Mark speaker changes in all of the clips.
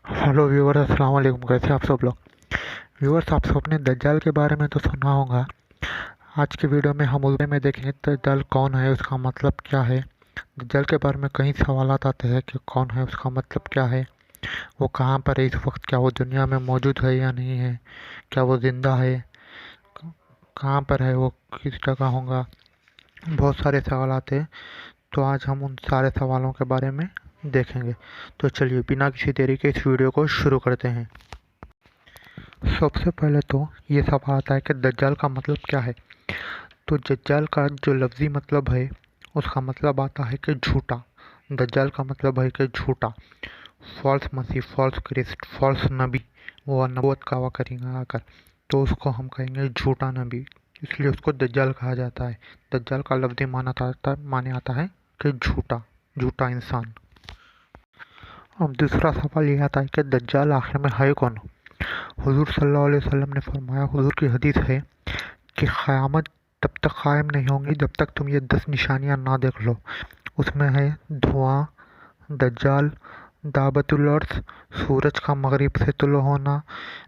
Speaker 1: Hello viewers, अस्सलाम वालेकुम। कैसे आप सब लोग? व्यूअर्स, आप सबने दज्जाल के बारे में तो सुना होगा। आज की वीडियो में हम उस में देखेंगे दज्जाल कौन है, उसका मतलब क्या है। दज्जाल के बारे में कई सवालात आते हैं कि कौन है, उसका मतलब क्या है, वो कहाँ पर है इस वक्त, क्या वो दुनिया में मौजूद है या नहीं है, क्या वो ज़िंदा है, कहाँ पर है वो, किस जगह होगा। बहुत सारे सवाल आते हैं, तो आज हम उन सारे सवालों के बारे में देखेंगे। तो चलिए बिना किसी देरी के इस वीडियो को शुरू करते हैं। सबसे पहले तो ये सवाल आता है कि दज्जाल का मतलब क्या है। तो दज्जाल का जो लफ्ज़ी मतलब है, उसका मतलब आता है कि झूठा। दज्जाल का मतलब है कि झूठा, फॉल्स मसीह, फॉल्स क्रिस्ट, फॉल्स नबी। वो नबूवत का करेंगे आकर, तो उसको हम कहेंगे झूठा नबी, इसलिए उसको दज्जाल कहा जाता है। दज्जाल का लफ्ज़ी माने आता है कि झूठा, झूठा इंसान। अब दूसरा सवाल ये आता है कि दज्जाल आखिर में है कौन। हुजूर सल्लल्लाहु अलैहि वसल्लम ने फरमाया, हुजूर की हदीस है कि क़यामत तब तक कायम नहीं होंगी जब तक तुम ये 10 निशानियां ना देख लो। उसमें है धुआं, दज्जाल, दाबतुल अर्श, सूरज का मगरिब से तुलु होना,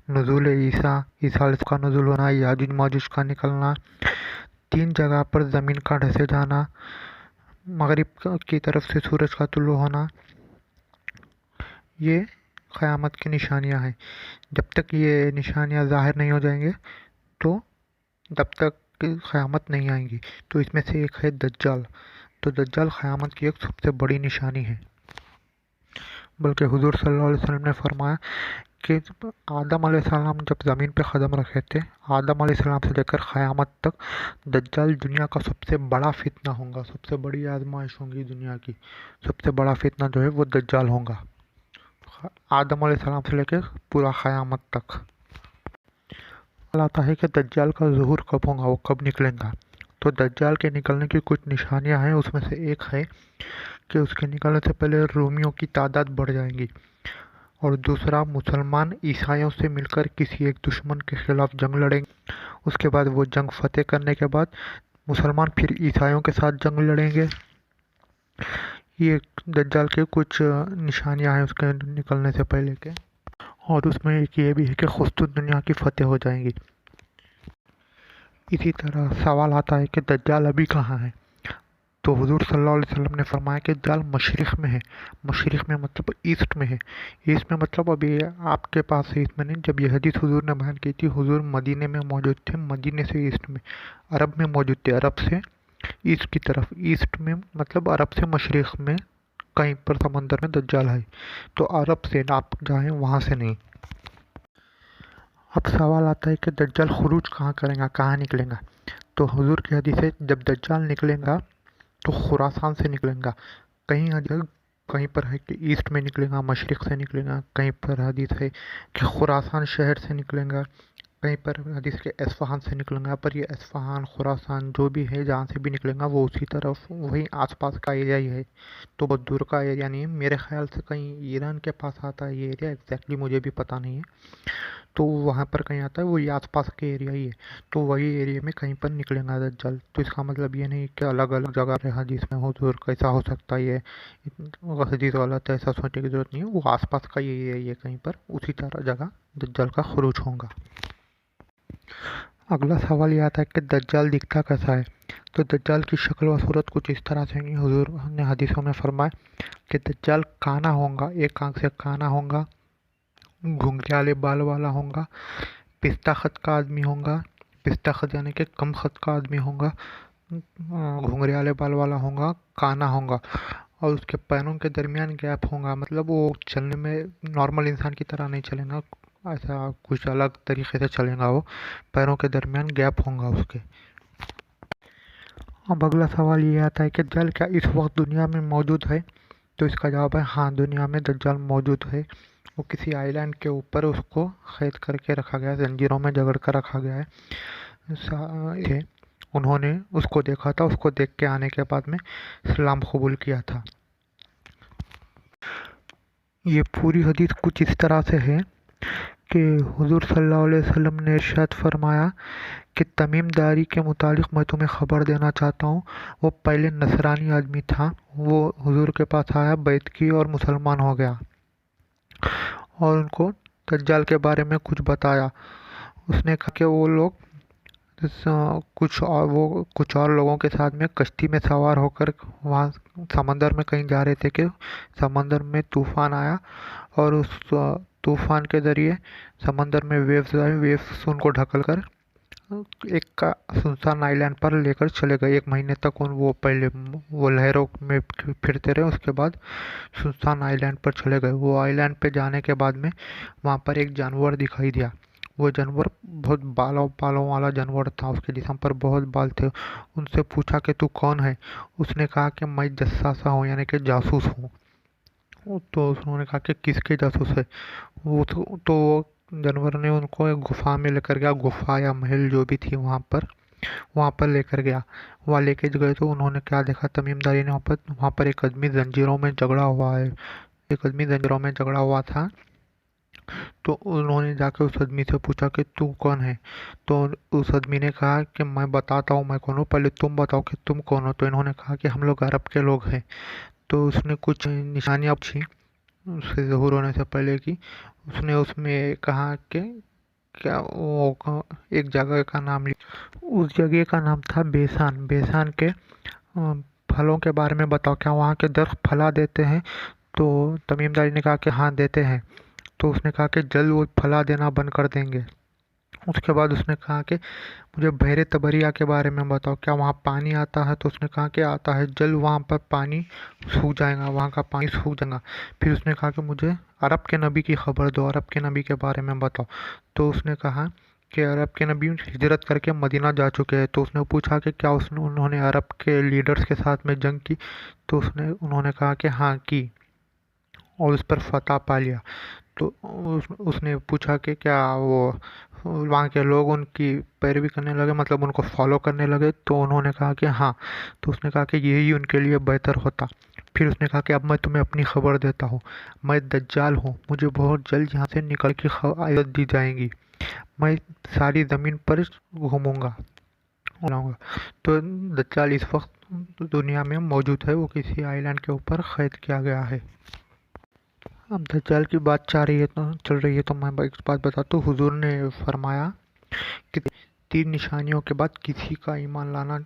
Speaker 1: नुज़ूल ईसा, ईसा अलैहि का नुज़ूल होना, याजुज माजुज का निकलना, 3 जगह पर ज़मीन का धंसे जाना, मगरिब की तरफ से सूरज का तुलु होना। ये क़यामत की निशानियां हैं। जब तक ये निशानियां ज़ाहिर नहीं हो जाएंगे, तो तब तक क़यामत नहीं आएंगी। तो इसमें से एक है दज्जाल। तो दज्जाल क़यामत की एक सबसे बड़ी निशानी है। बल्कि हुजूर सल्लल्लाहु अलैहि वसल्लम ने फरमाया कि आदम अलैहिस्सलाम जब ज़मीन पे कदम रखे थे, आदम अलैहिस्सलाम से लेकर क़यामत तक, दज्जाल दुनिया का सबसे बड़ा फितना होगा, सबसे बड़ी आजमाइश होगी दुनिया की। सबसे बड़ा फितना जो है वो दज्जाल होगा, आदम अलैहिस्सलाम से लेकर पूरा क़यामत तक। आता है कि दज्जाल का ज़ुहूर कब होगा, वो कब निकलेगा। तो दज्जाल के निकलने की कुछ निशानियां हैं। उसमें से एक है कि उसके निकलने से पहले रोमियों की तादाद बढ़ जाएगी, और दूसरा मुसलमान ईसाइयों से मिलकर किसी एक दुश्मन के खिलाफ जंग लड़ेंगे। उसके बाद वो जंग फतेह करने के बाद मुसलमान फिर ईसाइयों के साथ जंग लड़ेंगे। ये दज्जाल के कुछ निशानियां हैं उसके निकलने से पहले के। और उसमें एक ये भी है कि खुद दुनिया की फतेह हो जाएंगी। इसी तरह सवाल आता है कि दज्जाल अभी कहाँ है। तो हुजूर सल्लल्लाहु अलैहि वसल्लम ने फरमाया कि दज्जाल मशरिक़ में है। मशरिक़ में मतलब ईस्ट में है। ईस्ट में मतलब अभी आपके पास है, ईस्ट में नहीं। जब ये हदीस हुजूर ने बयान की थी, हुजूर मदीने में मौजूद थे, मदीने से ईस्ट में, अरब में मौजूद थे, अरब से ईस्ट की तरफ। ईस्ट में मतलब अरब से मशरिक़ में कहीं पर समंदर में दज्जाल है। तो अरब से आप जाएँ, वहाँ से नहीं। अब सवाल आता है कि दज्जाल खुरूज कहाँ करेगा, कहाँ निकलेगा। तो हुजूर की हदीस है, जब दज्जाल निकलेगा तो खुरासान से निकलेगा। कहीं हदीस कहीं पर है कि ईस्ट में निकलेगा, मशरिक़ से निकलेगा। कहीं पर हदीस है कि खुरासान शहर से निकलेगा। कहीं पर हदीस के एस्फहान से निकलेगा। पर ये एस्फहान, खुरासान जो भी है, जहाँ से भी निकलेगा वो उसी तरफ, वहीं आसपास का एरिया ही है। तो बहुत दूर का एरिया नहीं है। मेरे ख्याल से कहीं ईरान के पास आता है ये एरिया, एग्जैक्टली मुझे भी पता नहीं है। तो वहाँ पर कहीं आता है, वो ये आसपास के एरिया ही है। तो वही एरिया में कहीं पर निकलेगा दज्जाल। तो इसका मतलब ये नहीं कि अलग अलग जगह पे हदीस में हुजूर कैसा हो सकता है, ये हदीस गलत है, ऐसा सोचने की ज़रूरत नहीं है। वो आसपास का ये एरिया है कहीं पर, उसी तरह जगह दज्जाल का खुरूज होगा। अगला सवाल ये आता है कि दज्जाल दिखता कैसा है। तो दज्जाल की शक्ल व सूरत कुछ इस तरह से होगी। हुजूर ने हदीसों में फरमाया कि दज्जाल काना होगा, एक आंख से काना होगा, घुंघराले बाल वाला होगा, पिस्ता खत का आदमी होगा। पिस्ता खत यानी कि कम खत का आदमी होगा, घुंघराले बाल वाला होगा, काना होगा, और उसके पैरों के दरमियान गैप होगा। मतलब वो चलने में नॉर्मल इंसान की तरह नहीं चलेगा, ऐसा कुछ अलग तरीके से चलेगा वो। पैरों के दरमियान गैप होगा उसके। अब अगला सवाल ये आता है कि दज्जाल क्या इस वक्त दुनिया में मौजूद है। तो इसका जवाब है हाँ, दुनिया में दज्जाल मौजूद है। वो किसी आइलैंड के ऊपर उसको कैद करके रखा गया है, जंजीरों में जकड़ कर रखा गया है। उन्होंने उसको देखा था, उसको देख के आने के बाद में इस्लाम कबूल किया था। ये पूरी हदीस कुछ इस तरह से है कि हुजूर सल्लल्लाहु अलैहि वसल्लम ने इरशाद फरमाया कि तमीमदारी के मुतालिक मैं तुम्हें ख़बर देना चाहता हूँ। वो पहले नसरानी आदमी था, वो हुजूर के पास आया, बैत की और मुसलमान हो गया। और उनको दज्जाल के बारे में कुछ बताया। उसने कहा कि वो लोग कुछ और लोगों के साथ में कश्ती में सवार होकर वहाँ समंदर में कहीं जा रहे थे कि समंदर में तूफान आया और उस तूफान के ज़रिए समंदर में वेव्स आए। वेव्स उनको ढकल कर एक का सुनसान आइलैंड पर लेकर चले गए। 1 महीने तक वो पहले वो लहरों में फिरते रहे। उसके बाद सुनसान आइलैंड पर चले गए। वो आइलैंड पे जाने के बाद में वहाँ पर एक जानवर दिखाई दिया। वो जानवर बहुत बालों बालों वाला जानवर था। उसके जिस्म पर बहुत बाल थे। उनसे पूछा कि तू कौन है? उसने कहा कि मैं जस्सासा हूँ, यानी कि जासूस हूँ। तो उन्होंने कहा कि किसके जासूस है? वो जानवर ने उनको एक गुफा में लेकर गया। गुफा या महल जो भी थी वहाँ पर लेकर गया। वहाँ लेके गए तो उन्होंने क्या देखा, तमीमदारी ने वहाँ पर एक आदमी जंजीरों में जकड़ा हुआ है। एक आदमी जंजीरों में जकड़ा हुआ था। तो उन्होंने जाकर उस आदमी से पूछा कि तू कौन है? तो उस आदमी ने कहा कि मैं बताता हूँ मैं कौन हूँ, पहले तुम बताओ कि तुम कौन हो। तो इन्होंने कहा कि हम लोग अरब के लोग हैं। तो उसने कुछ निशानियाँ पूछी उससे ज़हूर होने से पहले की। उसने उसमें कहा कि क्या वो एक जगह का नाम लिया। उस जगह का नाम था बेसान। बेसान के फलों के बारे में बताओ, क्या वहाँ के दरख्त फला देते हैं? तो तमीमदारी ने कहा कि हाँ देते हैं। तो उसने कहा कि जल्द वो फला देना बंद कर देंगे। उसके बाद उसने कहा कि मुझे बहरे तबरिया के बारे में बताओ, क्या वहाँ पानी आता है? तो उसने कहा कि आता है। जल्द वहाँ पर पानी सूख जाएगा, वहाँ का पानी सूख जाएगा। फिर उसने कहा कि मुझे अरब के नबी की खबर दो, अरब के नबी के बारे में बताओ। तो उसने कहा कि अरब के नबी हिजरत करके मदीना जा चुके हैं। तो उसने पूछा कि क्या उन्होंने अरब के लीडर्स के साथ में जंग की? तो उन्होंने कहा कि हाँ की, और उस पर फतह पा लिया। तो उसने पूछा कि क्या वो वहाँ के लोग उनकी पैरवी करने लगे, मतलब उनको फॉलो करने लगे? तो उन्होंने कहा कि हाँ। तो उसने कहा कि यही उनके लिए बेहतर होता। फिर उसने कहा कि अब मैं तुम्हें अपनी खबर देता हूँ। मैं दज्जाल हूँ, मुझे बहुत जल्द यहाँ से निकल की आयत दी जाएगी। मैं सारी ज़मीन पर घूमूंगा लाऊंगा। तो दज्जाल इस वक्त दुनिया में मौजूद है। वो किसी आइलैंड के ऊपर कैद किया गया है। अब दज्जाल की बात चल रही है तो मैं एक बात बताता हूँ। हुजूर ने फरमाया कि 3 निशानियों के बाद किसी का ईमान लाना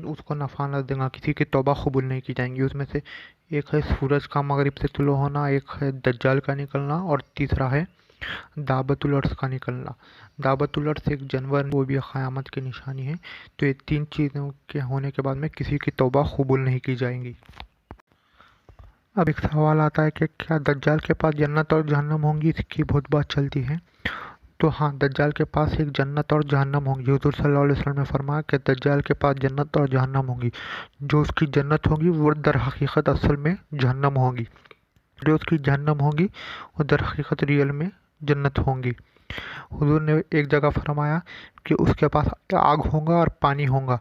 Speaker 1: उसको नफ़ा न देगा, किसी की तौबा कबूल नहीं की जाएंगी। उसमें से एक है सूरज का मगरिब से तुलो होना, एक है दज्जाल का निकलना, और तीसरा है दाबतुल अर्श का निकलना। दाबतुल अर्श एक जानवर, वो भी क़यामत की निशानी है। तो ये 3 चीज़ों के होने के बाद में किसी की तौबा कबूल नहीं की जाएंगी। अब एक सवाल आता है कि क्या दज्जाल के पास जन्नत और जहन्नम होंगी? इसकी बहुत बात चलती है। तो हाँ, दज्जाल के पास एक जन्नत और जहन्नम होंगी। हुज़ूर सल्लल्लाहु अलैहि वसल्लम ने फरमाया कि दज्जाल के पास जन्नत और जहन्नम होंगी। जो उसकी जन्नत होगी वो दर हकीकत असल में जहन्नम होगी। जो उसकी जहन्नम होगी वो दर हकीकत रियल में जन्नत होंगी। हुज़ूर ने एक जगह फरमाया कि उसके पास आग होगा और पानी होगा।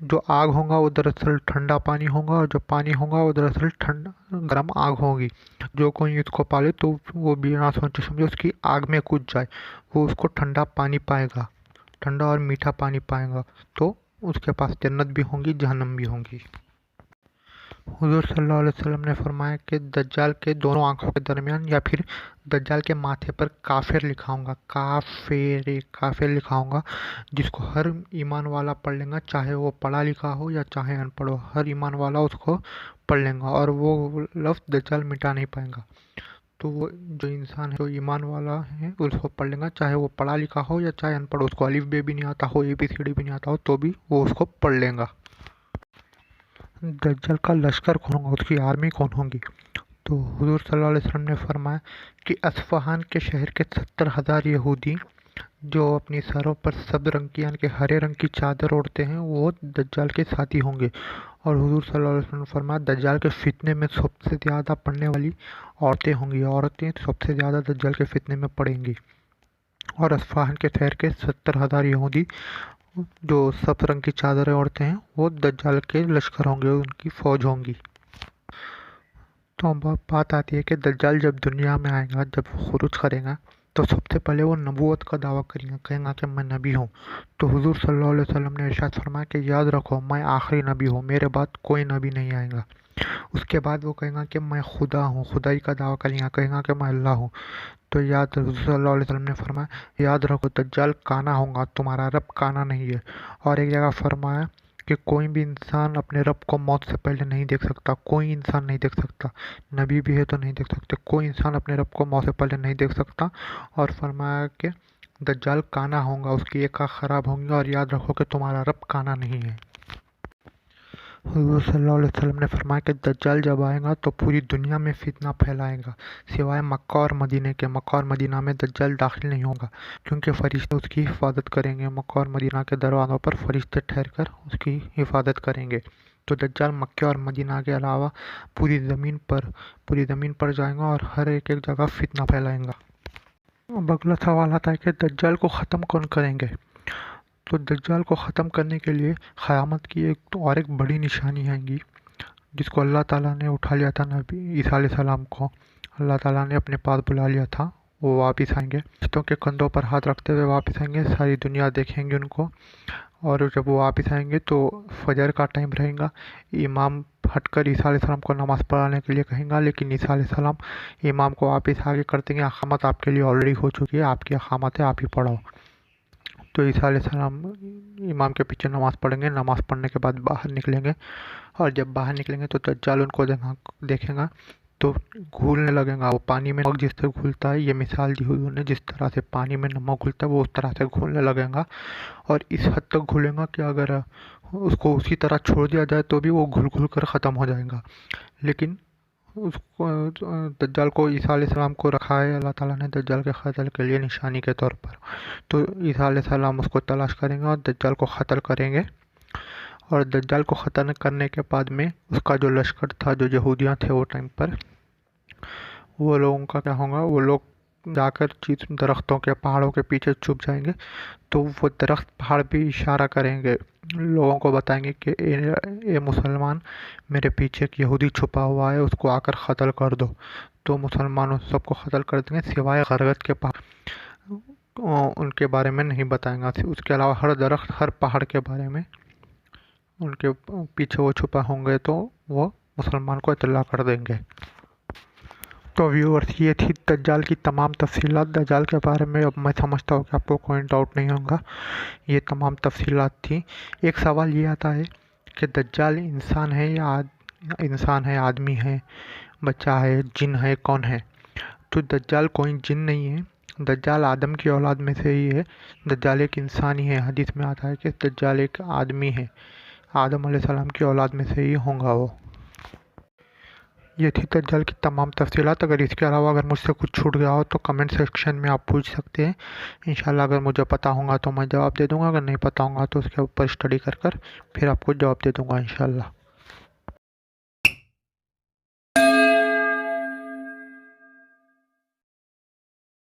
Speaker 1: जो आग होगा वो दरअसल ठंडा पानी होगा, और जो पानी होगा वो दरअसल ठंडा गर्म आग होगी। जो कोई इसको पाले तो वो बिना सोचे समझे उसकी आग में कूद जाए, वो उसको ठंडा पानी पाएगा, ठंडा और मीठा पानी पाएगा। तो उसके पास जन्नत भी होंगी, जहन्नम भी होंगी। हुज़ूर सल्लल्लाहु अलैहि वसल्लम ने फरमाया कि दज्जाल के दोनों आंखों के दरमियान या फिर दज्जाल के माथे पर काफिर लिखा होगा। काफिर लिखा होगा, जिसको हर ईमान वाला पढ़ लेगा, चाहे वो पढ़ा लिखा हो या चाहे अनपढ़ हो। हर ईमान वाला उसको पढ़ लेगा और वो लफ्ज़ दज्जाल मिटा नहीं पाएगा। तो वो जो इंसान है, जो ईमान वाला है, उसको पढ़ लेगा, चाहे वो पढ़ा लिखा हो या चाहे अनपढ़ हो। उसको अलिफ बे भी नहीं आता हो, ABCD भी नहीं आता हो, तो भी वो उसको पढ़ लेगा। दज्जाल का लश्कर कौन होगा, उसकी आर्मी कौन होगी? तो हुज़ूर सल्लल्लाहु अलैहि वसल्लम ने फरमाया कि अस्फ़हान के शहर के 70,000 यहूदी जो अपनी सरों पर सब्ज़ रंग की यानी कि हरे रंग की चादर ओढ़ते हैं, वो दज्जाल के साथी होंगे। और हुज़ूर सल्लल्लाहु अलैहि वसल्लम ने फरमाया दज्जाल के फितने में सबसे ज़्यादा पड़ने वाली औरतें होंगी। औरतें सबसे ज़्यादा दज्जाल के फितने में पड़ेंगी। और अस्फ़हान के शहर के 70,000 यहूदी जो सब्ज़ रंग की चादरें ओढ़ते हैं, वो दज्जाल के लश्कर होंगे, उनकी फ़ौज होंगी। तो अब बात आती है कि दज्जाल जब दुनिया में आएगा, जब वो खुरूज करेगा, तो सबसे पहले वो नबूवत का दावा कहेगा कि मैं नबी हूँ। तो हुज़ूर सल्लल्लाहु अलैहि वसल्लम ने इरशाद फरमाया कि याद रखो, मैं आखिरी नबी हूँ, मेरे बाद कोई नबी नहीं आएगा। اس کے بعد وہ کہیں گا کہ میں خدا ہوں، خدائی کا دعویٰ کہیں گا کہ میں اللہ ہوں۔ تو یاد رکھو، صلی اللہ علیہ وسلم نے فرمایا یاد رکھو دجال کانا ہوگا، تمہارا رب کانا نہیں ہے۔ اور ایک جگہ فرمایا کہ کوئی بھی انسان اپنے رب کو موت سے پہلے نہیں دیکھ سکتا، کوئی انسان نہیں دیکھ سکتا، نبی بھی ہے تو نہیں دیکھ سکتے، کوئی انسان اپنے رب کو موت سے پہلے نہیں دیکھ سکتا۔ اور فرمایا کہ دجال کانا ہوگا، اس کی ایک آنکھ خراب ہوں گی، اور یاد رکھو کہ تمہارا رب کانا نہیں ہے۔ حضور صلی اللہ علیہ وسلم نے فرمایا کہ دجال جب آئے گا تو پوری دنیا میں فتنہ پھیلائے گا، سوائے مکہ اور مدینہ کے۔ مکہ اور مدینہ میں دجال داخل نہیں ہوگا کیونکہ فرشتے اس کی حفاظت کریں گے، مکہ اور مدینہ کے دروازوں پر فرشتے ٹھہر کر اس کی حفاظت کریں گے۔ تو دجال مکہ اور مدینہ کے علاوہ پوری زمین پر جائیں گا اور ہر ایک جگہ فتنہ پھیلائیں گا۔ اب اگلا سوال آتا ہے کہ دجال کو ختم کون کریں گے؟ تو دجال کو ختم کرنے کے لیے قیامت کی ایک بڑی نشانی آئیں گی، جس کو اللہ تعالیٰ نے اٹھا لیا تھا، نبی عیسیٰ علیہ السلام کو اللہ تعالیٰ نے اپنے پاس بلا لیا تھا۔ وہ واپس آئیں گے، فرشتوں کے کندھوں پر ہاتھ رکھتے ہوئے واپس آئیں گے، ساری دنیا دیکھیں گے ان کو۔ اور جب وہ واپس آئیں گے تو فجر کا ٹائم رہے گا، امام ہٹ کر عیسیٰ علیہ السلام کو نماز پڑھانے کے لیے کہیں گا، لیکن عیسیٰ علیہ السلام امام کو واپس آگے کر دیں گے، اقامت آپ کے لیے آلریڈی ہو چکی ہے، آپ کی اقامت ہے، آپ ہی پڑھو۔ تو عیسیٰ علیہ السلام امام کے پیچھے نماز پڑھیں گے، نماز پڑھنے کے بعد باہر نکلیں گے، اور جب باہر نکلیں گے تو دجال ان کو دیکھیں گا تو گھولنے لگیں گا، وہ پانی میں نمک جس طرح گھلتا ہے، یہ مثال دی حضور نے، جس طرح سے پانی میں نمک گھلتا ہے وہ اس طرح سے گھولنے لگیں گا، اور اس حد تک گھولیں گا کہ اگر اس کو اسی طرح چھوڑ دیا جائے تو بھی وہ گھل گھل کر ختم ہو جائے گا۔ لیکن اس کو دجال کو عیسیٰ علیہ السلام کو رکھا ہے اللہ تعالیٰ نے دجال کے قتل کے لیے نشانی کے طور پر۔ تو عیسیٰ علیہ السلام اس کو تلاش کریں گے اور دجال کو قتل کریں گے، اور دجال کو قتل کرنے کے بعد میں اس کا جو لشکر تھا، جو یہودیاں تھے وہ ٹائم پر، وہ لوگوں کا کیا ہوگا، وہ لوگ جا کر درختوں کے پہاڑوں کے پیچھے چھپ جائیں گے، تو وہ درخت پہاڑ بھی اشارہ کریں گے، لوگوں کو بتائیں گے کہ اے مسلمان، میرے پیچھے ایک یہودی چھپا ہوا ہے، اس کو آ کر قتل کر دو۔ تو مسلمان اس سب کو قتل کر دیں گے، سوائے غرگد کے پہاڑ ان کے بارے میں نہیں بتائیں گا، اس کے علاوہ ہر درخت، ہر پہاڑ کے بارے میں ان کے پیچھے وہ چھپا ہوں گے تو وہ مسلمان کو اطلاع کر دیں گے۔ تو ویورز، یہ تھی دجال کی تمام تفصیلات۔ دجال کے بارے میں اب میں سمجھتا ہوں کہ آپ کو کوئی ڈاؤٹ نہیں ہوگا، یہ تمام تفصیلات تھیں۔ ایک سوال یہ آتا ہے کہ دجال انسان ہے یا آدمی ہے، بچہ ہے، جن ہے، کون ہے؟ تو دجال کوئی جن نہیں ہے، دجال آدم کی اولاد میں سے ہی ہے، دجال ایک انسان ہی ہے۔ حدیث میں آتا ہے کہ دجال ایک آدمی ہے، آدم علیہ السلام کی اولاد میں سے ہی ہوں گا وہ۔ یہ تھی دجال کی تمام تفصیلات۔ اگر اس کے علاوہ اگر مجھ سے کچھ چھوٹ گیا ہو تو کمنٹ سیکشن میں آپ پوچھ سکتے ہیں، انشاءاللہ اگر مجھے پتہ ہوگا تو میں جواب دے دوں گا، اگر نہیں پتہ ہوگا تو اس کے اوپر اسٹڈی کر پھر آپ کو جواب دے دوں گا انشاءاللہ۔